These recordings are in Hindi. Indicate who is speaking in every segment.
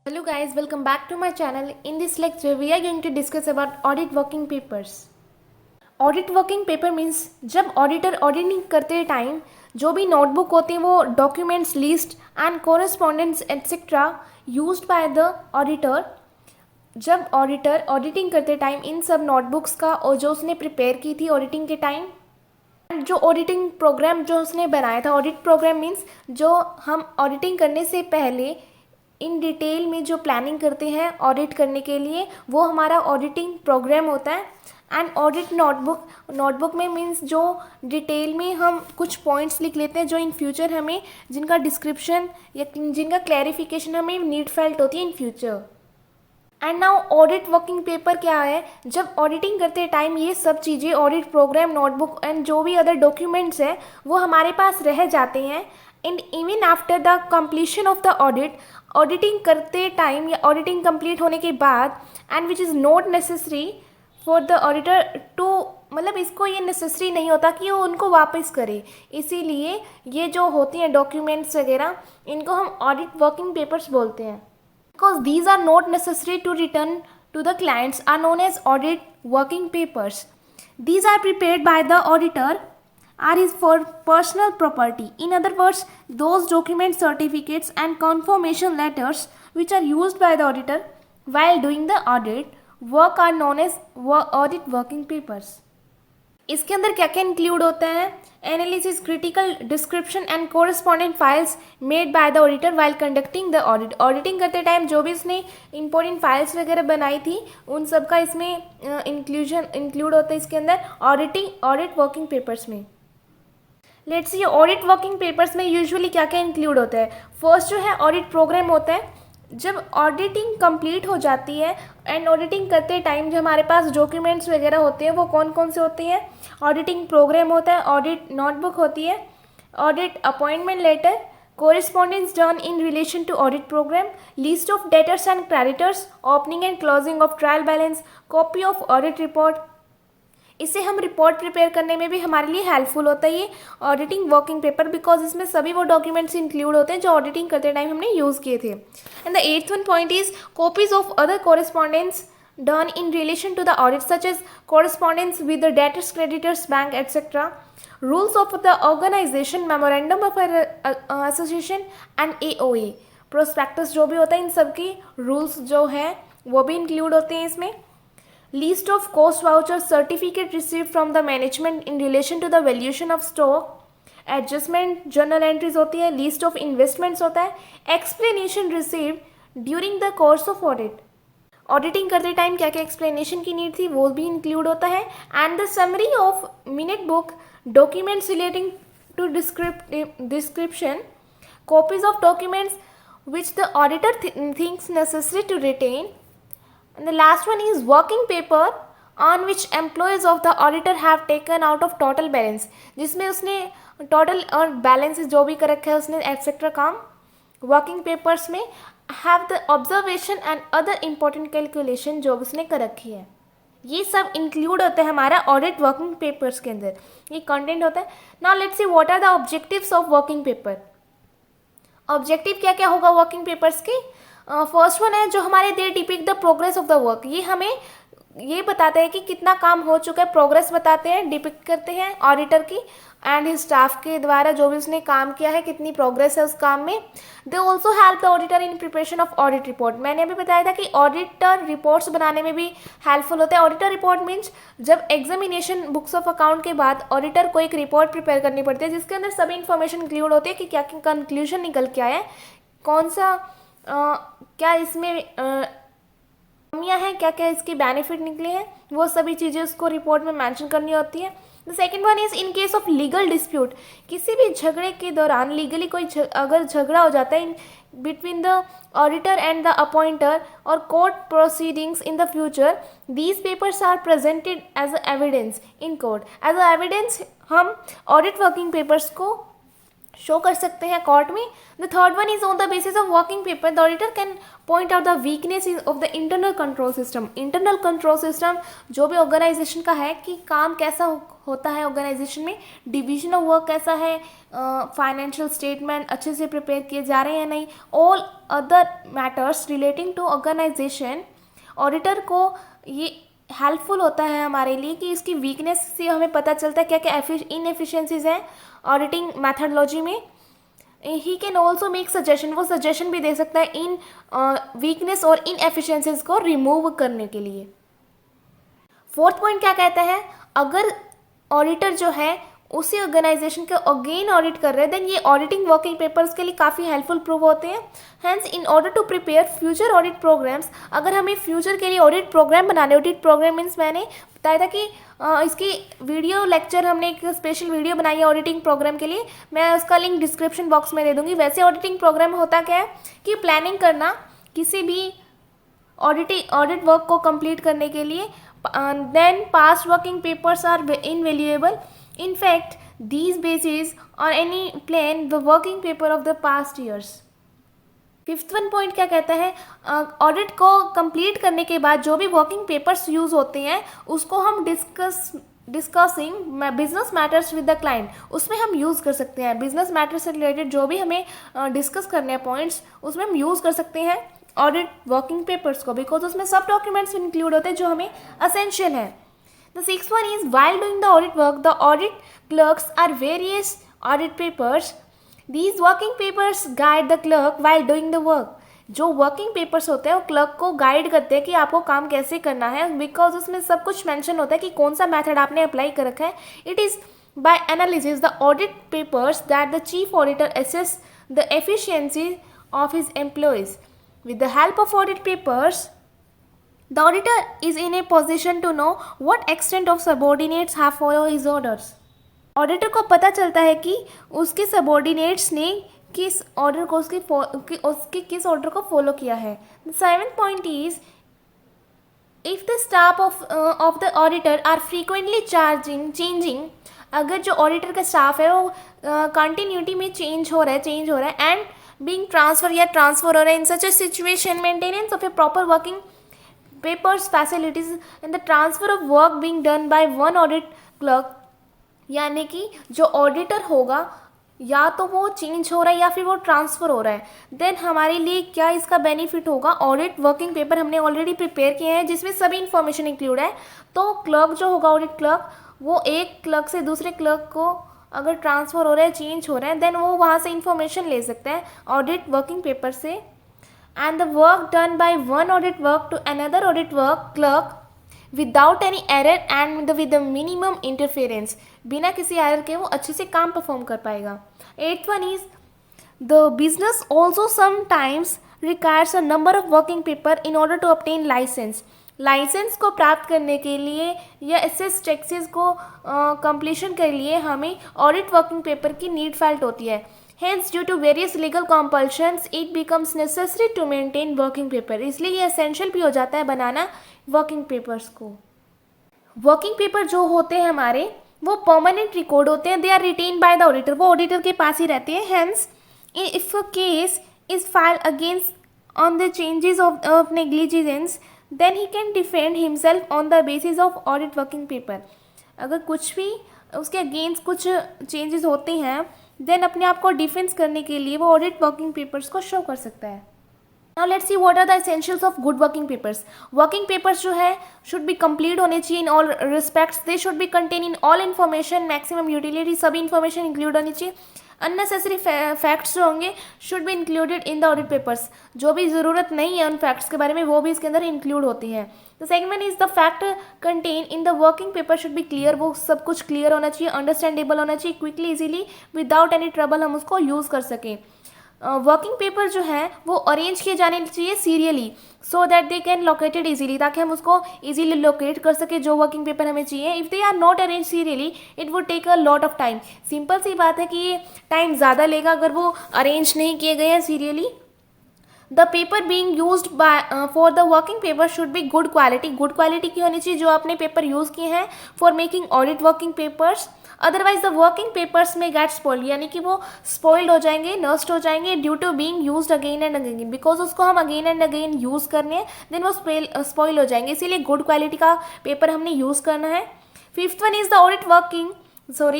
Speaker 1: Hello guys, welcome back to my channel. In this lecture, we are going to discuss about audit working papers. Audit working paper means जब ऑडिटर ऑडिटिंग करते टाइम जो भी नोटबुक होते हैं वो documents list and correspondence etcetera used by the auditor. जब ऑडिटर ऑडिटिंग करते टाइम इन सब नोटबुक्स का और जो उसने प्रिपेयर की थी ऑडिटिंग के टाइम जो ऑडिटिंग प्रोग्राम जो उसने बनाया था, ऑडिट प्रोग्राम मीन्स जो हम ऑडिटिंग करने से पहले इन डिटेल में जो प्लानिंग करते हैं ऑडिट करने के लिए, वो हमारा ऑडिटिंग प्रोग्राम होता है। एंड ऑडिट नोटबुक में मीन्स जो डिटेल में हम कुछ पॉइंट्स लिख लेते हैं जो इन फ्यूचर हमें जिनका डिस्क्रिप्शन या जिनका क्लैरिफिकेशन हमें नीड फेल्ट होती है in future. And now audit working paper क्या है? जब ऑडिटिंग करते टाइम ये सब चीज़ें ऑडिट प्रोग्राम नोटबुक एंड जो भी अदर डॉक्यूमेंट्स हैं वो हमारे पास रह जाते हैं। And even after the completion of the auditing करते टाइम या ऑडिटिंग कंप्लीट होने के बाद and which is not necessary for the auditor to, मतलब इसको ये नेसेसरी नहीं होता कि वो उनको वापस करे, इसीलिए ये जो होती हैं डॉक्यूमेंट्स वगैरह इनको हम ऑडिट वर्किंग पेपर्स बोलते हैं। Because these are not necessary to return to the clients are known as audit working papers. These are prepared by the auditor are is for personal property. In other words, those document certificates and confirmation letters which are used by the auditor while doing the audit work are known as audit working papers. इसके अंदर क्या क्या इंक्लूड होता है? Analysis, critical description and correspondent files made by the auditor while conducting the audit. Auditing करते टाइम जो भी उसने इंपॉर्टेंट फाइल्स वगैरह बनाई थी उन सब का इसमें इंक्लूड होता है इसके अंदर ऑडिट वर्किंग पेपर्स में। Let's C audit working papers में यूजुअली क्या क्या इंक्लूड होता है। फर्स्ट जो है ऑडिट प्रोग्राम होता है। जब ऑडिटिंग कंप्लीट हो जाती है एंड ऑडिटिंग करते टाइम जो हमारे पास डॉक्यूमेंट्स वगैरह होते हैं वो कौन कौन से होते हैं? ऑडिटिंग प्रोग्राम होता है, ऑडिट नोटबुक होती है, audit appointment letter, correspondence done in relation to audit programme, list of debtors and creditors, opening and closing of trial balance, copy of audit report. इससे हम रिपोर्ट प्रिपेयर करने में भी हमारे लिए हेल्पफुल होता है ये ऑडिटिंग वर्किंग पेपर, बिकॉज इसमें सभी वो डॉक्यूमेंट्स इंक्लूड होते हैं जो ऑडिटिंग करते टाइम हमने यूज़ किए थे। And the eighth one point is copies of other correspondence done in relation to the audit such as correspondence with the debtors, creditors, bank, etc. Rules of the organization, memorandum of association and AOA, prospectus जो भी होता है इन सब की रूल्स जो है वो भी इंक्लूड होते हैं इसमें। List of cost voucher, certificate received from the management in relation to the valuation of stock, adjustment journal entries होती है, list of investments होता है, explanation received during the course of audit। Auditing करते टाइम क्या क्या एक्सप्लेनेशन की नीड थी वो भी इंक्लूड होता है। And the summary of minute book, documents relating to description, copies of documents which the auditor thinks necessary to retain. And the last one is working paper on which employees of the auditor have taken out of total balance, जिसमें उसने टोटल और बैलेंसेस जो भी कर रखा है उसने एटसेट्रा काम वर्किंग पेपर्स में have the observation and other important calculation जो उसने कर रखी है, ये सब इंक्लूड होता है हमारा ऑडिट वर्किंग पेपर्स के अंदर, ये कंटेंट होता है। Now let's see what are the objectives of working paper. Objective क्या क्या होगा वर्किंग पेपर्स के? फर्स्ट वन है जो हमारे they depict the progress of the work, ये हमें ये बताते हैं कि कितना काम हो चुका है, प्रोग्रेस बताते हैं, डिपिक्ट करते हैं ऑडिटर की एंड हिज स्टाफ के द्वारा जो भी उसने काम किया है कितनी प्रोग्रेस है उस काम में। They also help the auditor in preparation of audit report. मैंने अभी बताया था कि ऑडिटर रिपोर्ट्स बनाने में भी हेल्पफुल होता है। ऑडिटर रिपोर्ट मीन्स जब एग्जामिनेशन बुक्स ऑफ अकाउंट के बाद ऑडिटर को एक रिपोर्ट प्रिपेयर करनी पड़ती है जिसके अंदर सभी इन्फॉर्मेशन इंक्लूड होती है कि क्या क्या कंक्लूजन निकल के आया है, कौन सा क्या इसमें कमियाँ हैं, क्या क्या इसके बेनिफिट निकले हैं, वो सभी चीज़ें उसको रिपोर्ट में मेंशन करनी होती है। The second one is in case of legal dispute, किसी भी झगड़े के दौरान लीगली कोई अगर झगड़ा हो जाता है between the auditor and the appointer और court proceedings in the future, these papers are presented as a evidence in court. As a evidence हम ऑडिट वर्किंग पेपर्स को शो कर सकते हैं कोर्ट में. The third one is on the basis of working paper the auditor can point out the weakness of the internal control system. Internal control system जो भी ऑर्गेनाइजेशन का है कि काम कैसा होता है ऑर्गेनाइजेशन में, डिवीजन ऑफ वर्क कैसा है, फाइनेंशियल स्टेटमेंट अच्छे से प्रिपेयर किए जा रहे हैं या नहीं, all other matters relating to organisation. Auditor को ये हेल्पफुल होता है हमारे लिए कि इसकी वीकनेस से हमें पता चलता है क्या क्या इनएफिशिएंसीज हैं ऑडिटिंग मैथडोलॉजी में. He can also make suggestion, वो सजेशन भी दे सकता है इन वीकनेस और इनएफिशिएंसीज को रिमूव करने के लिए. फोर्थ पॉइंट क्या कहता है, अगर ऑडिटर जो है उसी ऑर्गेनाइजेशन के अगेन ऑडिट कर रहे हैं देन ये ऑडिटिंग वर्किंग पेपर्स के लिए काफ़ी हेल्पफुल प्रूव होते हैं. Hence in order to prepare future audit programmes, अगर हमें फ्यूचर के लिए ऑडिट प्रोग्राम बनाने, ऑडिट प्रोग्राम मीन्स मैंने बताया था कि इसकी वीडियो लेक्चर हमने एक स्पेशल वीडियो बनाई है ऑडिटिंग प्रोग्राम के लिए, मैं उसका लिंक डिस्क्रिप्शन बॉक्स में दे दूँगी. वैसे ऑडिटिंग प्रोग्राम होता क्या है कि प्लानिंग करना किसी भी ऑडिट वर्क को कंप्लीट करने के लिए. Then past working papers are invaluable. In fact, these bases on any plan the working paper of the past years. Fifth one point क्या कहता है, ऑडिट को कंप्लीट करने के बाद जो भी वर्किंग पेपर्स यूज़ होते हैं उसको हम discussing business matters with the client, उसमें हम यूज़ कर सकते हैं. बिजनेस मैटर्स से रिलेटेड जो भी हमें डिस्कस करने हैं पॉइंट्स, उसमें हम यूज़ कर सकते हैं ऑडिट वर्किंग पेपर्स को, बिकॉज उसमें सब डॉक्यूमेंट्स इंक्लूड होते हैं जो हमें असेंशियल है. The sixth one is while doing the audit work, the audit clerks are various audit papers. These working papers guide the clerk while doing the work. जो वर्किंग पेपर्स होते हैं वो क्लर्क को गाइड करते हैं कि आपको काम कैसे करना है, बिकॉज उसमें सब कुछ मेंशन होता है कि कौन सा मेथड आपने अप्लाई कर रखा है. It is by analysis the audit papers that the chief auditor assess the efficiency of his employees. With the help of audit papers the auditor is in a position to know what extent of subordinates have followed his orders. Auditor को पता चलता है कि उसके सबॉर्डिनेट्स ने किस ऑर्डर को उसके किस ऑर्डर को फॉलो किया है. The seventh point is if the staff of the auditor are frequently changing, अगर जो ऑडिटर का स्टाफ है वो कंटिन्यूटी में चेंज हो रहा है एंड बीइंग ट्रांसफर हो रहा है in such a situation maintenance of a proper working papers facilities and the transfer of work being done by one audit clerk, यानी कि जो ऑडिटर होगा या तो वो चेंज हो रहा है या फिर वो ट्रांसफ़र हो रहा है, देन हमारे लिए क्या इसका बेनिफिट होगा. ऑडिट वर्किंग पेपर हमने ऑलरेडी प्रिपेयर किए हैं जिसमें सभी इन्फॉर्मेशन इंक्लूड है. तो क्लर्क जो होगा ऑडिट क्लर्क, वो एक क्लर्क से दूसरे क्लर्क को अगर ट्रांसफ़र हो रहा है, चेंज हो रहा है, देन वो वहाँ से इन्फॉर्मेशन ले सकते हैं ऑडिट वर्किंग पेपर से. And the work done by one audit work to another audit work clerk without any error and with the minimum interference, बिना किसी एरर के वो अच्छे से काम परफॉर्म कर पाएगा. Eighth one is the business also sometimes requires a number of working paper in order to obtain licence. Licence को प्राप्त करने के लिए या एसेस टैक्सेस को कंप्लीशन के लिए हमें ऑडिट वर्किंग पेपर की नीड फेल्ट होती है. Hence, due to various legal compulsions, it becomes necessary to maintain working paper. इसलिए ये essential भी हो जाता है बनाना working papers को. Working paper जो होते हैं हमारे वो permanent record होते हैं. They are retained by the auditor. वो auditor के पास ही रहते हैं. Hence, if a case is filed against on the changes of negligence, then he can defend himself on the basis of audit working paper. अगर कुछ भी उसके अगेंस्ट कुछ चेंजेस होते हैं देन अपने आप को डिफेंस करने के लिए वो ऑडिट वर्किंग पेपर्स को शो कर सकता है. Now let's see what are the essentials of good working papers. Working papers जो है शुड बी कंप्लीट होने चाहिए in all respects. They should be contain in all information, maximum utility, सभी इन्फॉर्मेशन इंक्लूड होनी चाहिए. अननेसेसरी फैक्ट्स जो होंगे should be included in the audit papers. जो भी ज़रूरत नहीं है उन फैक्ट्स के बारे में वो भी इसके अंदर इंक्लूड होती हैं. The second one is the fact contain in the working paper should B clear. वो सब कुछ क्लियर होना चाहिए, अंडरस्टैंडेबल होना चाहिए, quickly easily without any trouble हम उसको यूज़ कर सकें. वर्किंग पेपर जो है वो अरेंज किए जाने चाहिए serially so that they can located easily, ताकि हम उसको इजीली लोकेट कर सके जो वर्किंग पेपर हमें चाहिए. If they are not arrange serially it would take a lot of time. Simple सी बात है कि ये टाइम ज़्यादा लेगा अगर वो अरेंज नहीं किए गए हैं serially. The paper being used by for the working paper should be good quality. Good quality की होनी चाहिए जो आपने पेपर यूज़ किए हैं for making audit working papers. Otherwise the working papers में गेट स्पॉइल्ड, यानी कि वो स्पॉइल्ड हो जाएंगे, नष्ट हो जाएंगे due to being used again and again, because उसको हम अगेन एंड अगेन यूज़ करने हैं, देन वो स्पॉइल हो जाएंगे। इसीलिए गुड क्वालिटी का पेपर हमने यूज़ करना है। Fifth one is the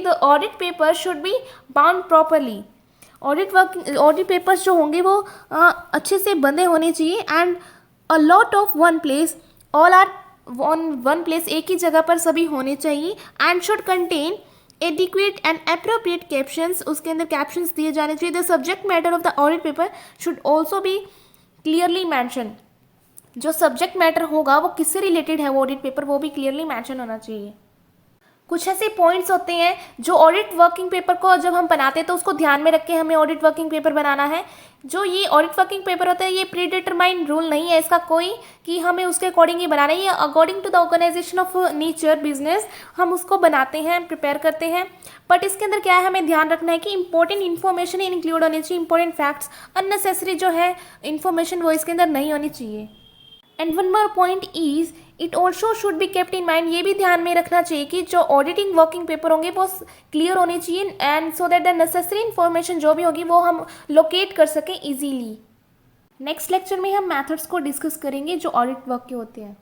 Speaker 1: the audit paper should be bound properly. Audit papers जो होंगे वो अच्छे से बंधे होने चाहिए and a lot of one place, all are one place, एक ही जगह पर सभी होने चाहिए and should contain adequate and appropriate captions, उसके अंदर कैप्शंस दिए जाने चाहिए। The subject matter of the audit paper should also be clearly mention, जो सब्जेक्ट मैटर होगा वो किससे रिलेटेड है वो ऑडिट पेपर, वो भी क्लियरली मैंशन होना चाहिए। कुछ ऐसे पॉइंट्स होते हैं जो ऑडिट वर्किंग पेपर को जब हम बनाते हैं तो उसको ध्यान में रख के हमें ऑडिट वर्किंग पेपर बनाना है। जो ये ऑडिट वर्किंग पेपर होता है ये प्री डिटरमाइंड रूल नहीं है इसका कोई कि हमें उसके अकॉर्डिंग ही बनाना है, ये according to the organisation of nature business हम उसको बनाते हैं, प्रिपेयर करते हैं। बट इसके अंदर क्या है, हमें ध्यान रखना है कि इंपॉर्टेंट इन्फॉर्मेशन इंक्लूड होनी चाहिए, इंपॉर्टेंट फैक्ट्स, अननेसेसरी जो है इन्फॉर्मेशन वो इसके अंदर नहीं होनी चाहिए। And one more point is it also should be kept in mind, ये भी ध्यान में रखना चाहिए कि जो ऑडिटिंग वर्किंग पेपर होंगे वो क्लियर होने चाहिए and so that the necessary information जो भी होगी वो हम लोकेट कर सकें इजीली। नेक्स्ट लेक्चर में हम मेथड्स को डिस्कस करेंगे जो ऑडिट वर्क के होते हैं।